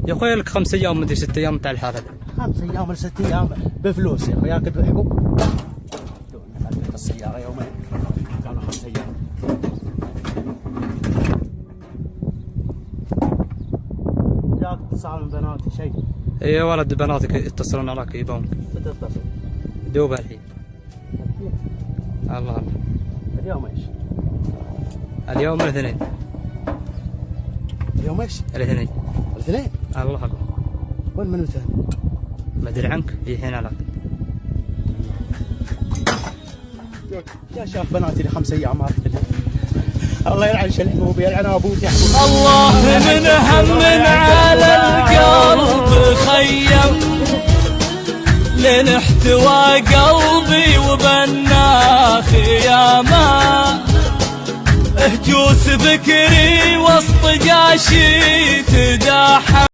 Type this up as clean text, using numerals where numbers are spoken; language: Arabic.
يا اخوي لك 5 ايام مدري 6 ايام تاع الحالة. 5 ايام ولا 6 ايام بفلوس يا اخوي، ياكل بالحبوب. السيارة يومين كانوا 5 ايام. جاك اتصال من بناتي شيء؟ اي ولد بناتك يتصلون عليك يبون. متى تتصل؟ دوبها الحين. الله اليوم ايش؟ اليوم الاثنين. اليوم ايش؟ الاثنين. الاثنين؟ الله وين من الاثنين؟ ما ادري عنك في حين عليك. يا شاف بناتي لي 5 ايام ما رحت لها. الله يلعن الحبوب، يلعن ابوك يا حبوب. الله من هم على القلب خيم لين احتوى قلبي وبنا خيامه، هجوس بكري وسط جاشي تداحم.